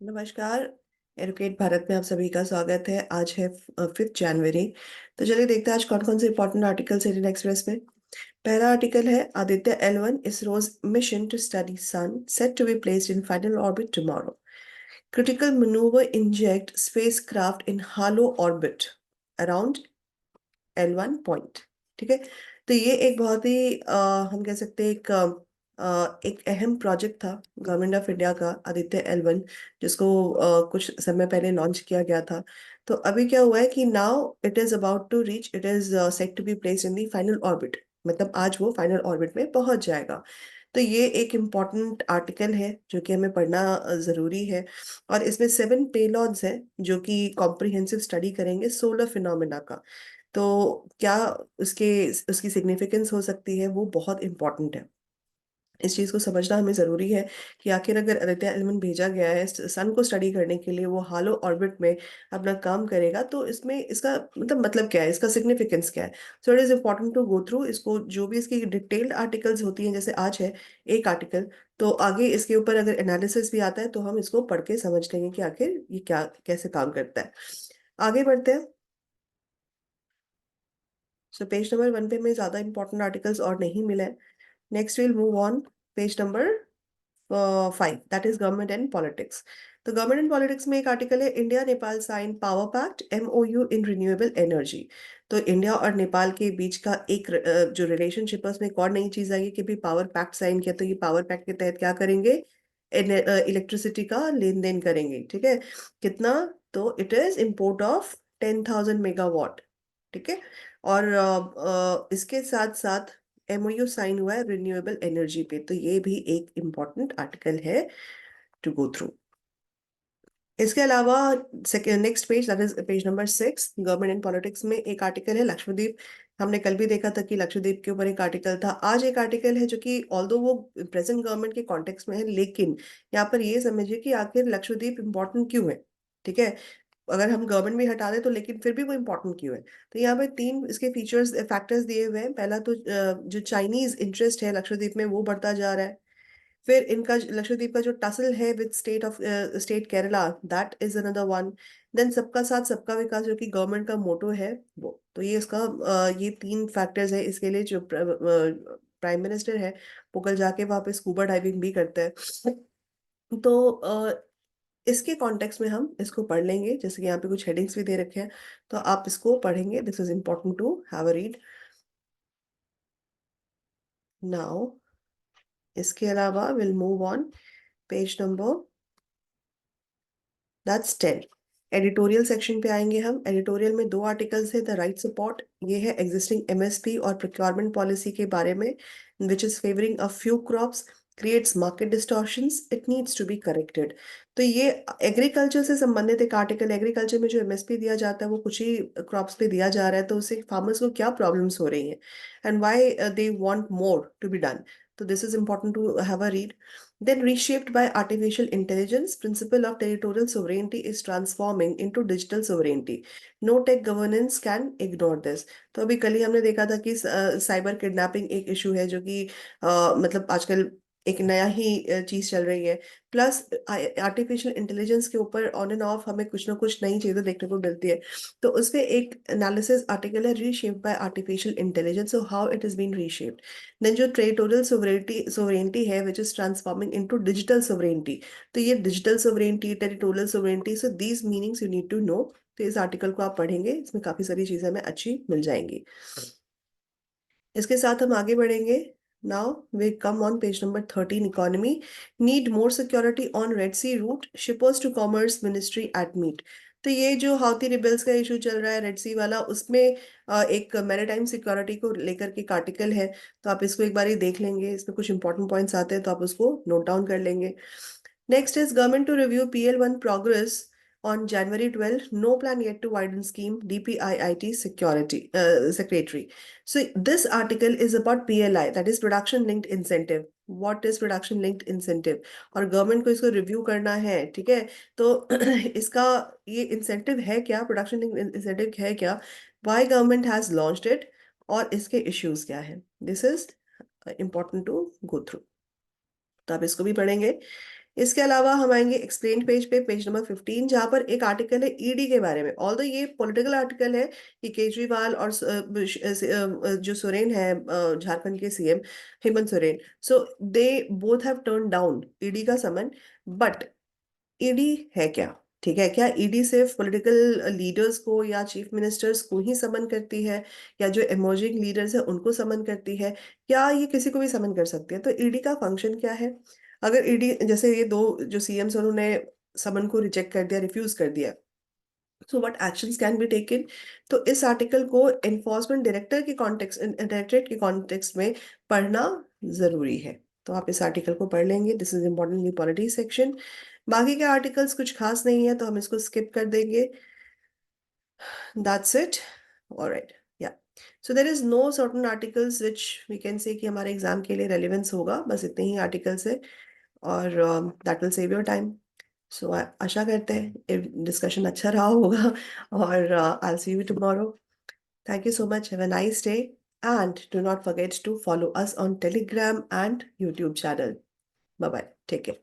नमस्कार। एडुकेट भारत में आप सभी का स्वागत है। आज है 5 जनवरी। तो चलिए देखते हैं आज कौन कौन से इंपॉर्टेंट आर्टिकल्स इंडियन एक्सप्रेस में। पहला आर्टिकल है Aditya L1 ISRO's mission to study sun set to be placed in final orbit tomorrow. Critical manoeuvre inject spacecraft in halo orbit around L1 point. ठीक है। तो ये एक बहुत ही हम कह सकते हैं एक अहम प्रोजेक्ट था गवर्नमेंट ऑफ इंडिया का, आदित्य L1, जिसको कुछ समय पहले लॉन्च किया गया था। तो अभी क्या हुआ है कि now it is about to reach, it is set to be place in the final orbit. मतलब आज वो फाइनल ऑर्बिट में पहुंच जाएगा। तो ये एक इम्पॉर्टेंट आर्टिकल है जो कि हमें पढ़ना जरूरी है। और इसमें 7 पेलॉड्स हैं जो कि कॉम्प्रिहेंसिव स्टडी करेंगे सोलर फिनोमेना का। तो क्या उसके उसकी सिग्निफिकेंस हो सकती है, वो बहुत इंपॉर्टेंट है। इस चीज को समझना हमें जरूरी है कि आखिर अगर आदित्य एल1 भेजा गया है सन को स्टडी करने के लिए, वो हालो ऑर्बिट में अपना काम करेगा, तो इसमें इसका मतलब क्या है, इसका सिग्निफिकेंस क्या है। So it is important to go through इसको, जो भी इसकी डिटेल्ड आर्टिकल्स होती हैं, जैसे आज है एक आर्टिकल, तो आगे इसके ऊपर अगर एनालिसिस भी आता है तो हम इसको पढ़ के समझ लेंगे कि आखिर ये क्या कैसे काम करता है। आगे बढ़ते हैं। सो पेज नंबर 1 पे में ज्यादा इंपॉर्टेंट आर्टिकल्स और नहीं मिले। Next will move on. Page number 5, that is government and politics. तो गवर्नमेंट एंड पॉलिटिक्स में एक आर्टिकल है India Nepal sign power pact MOU in renewable energy. तो इंडिया और नेपाल के बीच का एक जो रिलेशनशिप है, उसमें एक और नई चीज आई है कि भी पावर पैक्ट साइन किया। तो ये पावर पैक्ट के तहत क्या करेंगे, इलेक्ट्रिसिटी का लेन देन करेंगे। ठीक है। कितना, तो it is import of 10,000 megawatt. ठीक है। और इसके साथ साथ MOU साइन हुआ है रिन्यूएबल एनर्जी पे। तो ये भी एक इम्पॉर्टेंट आर्टिकल है टू गो थ्रू। इसके अलावा next page, that is page number 6, government and politics में एक आर्टिकल है लक्षद्वीप। हमने कल भी देखा था कि लक्षद्वीप के ऊपर एक आर्टिकल था। आज एक आर्टिकल है जो कि ऑल्दो वो प्रेजेंट गवर्नमेंट के कॉन्टेक्स्ट में है, लेकिन यहाँ पर ये समझिए कि आखिर लक्षद्वीप इम्पोर्टेंट क्यों है। ठीक है। अगर हम गवर्नमेंट भी हटा दें तो लेकिन फिर भी वो इम्पोर्टेंट क्यों है। तो यहाँ पे 3 इसके फीचर्स फैक्टर्स दिए हुए हैं। पहला तो जो चाइनीज इंटरेस्ट है लक्षद्वीप में वो बढ़ता जा रहा है। फिर इनका लक्षद्वीप का जो टसल है with state Kerala, that is another one. Then सबका साथ सबका विकास जो कि गवर्नमेंट का मोटो है वो। तो ये इसका ये 3 फैक्टर्स है इसके लिए। जो प्राइम मिनिस्टर है वो कल जाके वहां पे स्कूबा डाइविंग भी करता है। तो इसके कॉन्टेक्स्ट में हम इसको पढ़ लेंगे, जैसे कि यहाँ पे कुछ हेडिंग्स भी दे रखे हैं, तो आप इसको पढ़ेंगे। This is important to have a read now. इसके अलावा will move on page number, that's 10। Editorial section पे आएंगे हम। एडिटोरियल में 2 आर्टिकल्स है, द राइट सपोर्ट, ये है एग्जिस्टिंग MSP और प्रोक्योरमेंट पॉलिसी के बारे में, which is favouring a few crops creates market distortions, it needs to be corrected. तो ये एग्रीकल्चर से संबंधित एक आर्टिकल। एग्रीकल्चर में जो MSP दिया जाता है वो कुछ ही क्रॉप्स पे दिया जा रहा है, तो उससे फार्मर्स को क्या प्रॉब्लम्स हो रही हैं and why they want more to be done. तो this is important to have a read. Then, reshaped by artificial intelligence, principle of territorial sovereignty is transforming into digital sovereignty. No tech governance can ignore this. तो अभी कल ही हमने देखा था कि cyber kidnapping एक issue है जो कि मतलब आजकल एक नया ही चीज चल रही है। प्लस आर्टिफिशियल इंटेलिजेंस के ऊपर ऑन एंड ऑफ हमें कुछ ना कुछ नई चीजें देखने को मिलती है। तो उसपे एक एनालिसिस आर्टिकल है, reshaped by artificial intelligence, so how it is been reshaped. Then जो टेरिटोरियल सोवरेनिटी है which is transforming into digital sovereignty. तो ये digital sovereignty, territorial sovereignty, so these meanings you need to know. तो इस article को आप पढ़ेंगे, इसमें काफी सारी चीजें हमें अच्छी मिल जाएंगी। इसके साथ हम आगे बढ़ेंगे। Now we come on page number 13, economy. Need more security on Red Sea route, shippers to commerce ministry at meet. तो ये जो हाउती रिबेल्स का इशू चल रहा है रेड सी वाला, उसमें एक मैरीटाइम सिक्योरिटी को लेकर के एक आर्टिकल है। तो आप इसको एक बार ही देख लेंगे, इसमें कुछ इंपॉर्टेंट पॉइंट्स आते हैं तो आप उसको नोट डाउन कर लेंगे। Next is government to review PL1 progress on January 12. No plan yet to widen scheme, DPIIT security secretary. So this article is about PLI, that is production linked incentive. What is production linked incentive? और government को इसको review करना है। ठीक है। तो इसका ये इंसेंटिव है क्या, प्रोडक्शन लिंक्ड इंसेंटिव है क्या, why government has launched it, और इसके इश्यूज क्या है। This is important to go through. तो आप इसको भी पढ़ेंगे। इसके अलावा हम आएंगे एक्सप्लेन पेज पे, पेज नंबर 15, जहाँ पर एक आर्टिकल है ईडी के बारे में। ऑल्दो ये पॉलिटिकल आर्टिकल है कि केजरीवाल और जो सोरेन है, झारखंड के CM Hemant Soren, so they both have turn down ED का समन। बट ईडी है क्या? ठीक है, क्या ईडी सिर्फ पॉलिटिकल लीडर्स को या चीफ मिनिस्टर्स को ही समन करती है, या जो इमर्जिंग लीडर्स है उनको समन करती है, या ये किसी को भी समन कर सकती है? तो ईडी का फंक्शन क्या है? अगर ईडी, जैसे ये दो जो सीएम्स उन्होंने समन को रिजेक्ट कर दिया, रिफ्यूज कर दिया, so what actions can be taken? तो इस आर्टिकल को एनफोर्समेंट डायरेक्टरेट के कॉन्टेक्स्ट में पढ़ना जरूरी है। तो आप इस आर्टिकल को पढ़ लेंगे, this is important in polity section. बाकी के आर्टिकल्स कुछ खास नहीं है तो हम इसको स्किप कर देंगे। That's it. Alright, yeah, so there is no certain articles which we can say कि हमारे एग्जाम के लिए रेलिवेंस होगा, बस इतने ही आर्टिकल्स है, और that will save your time. So आशा करते हैं डिस्कशन अच्छा रहा होगा, और I see you tomorrow. Thank you so much, have a nice day, and do not forget to follow us on Telegram and YouTube channel. Bye bye, take care.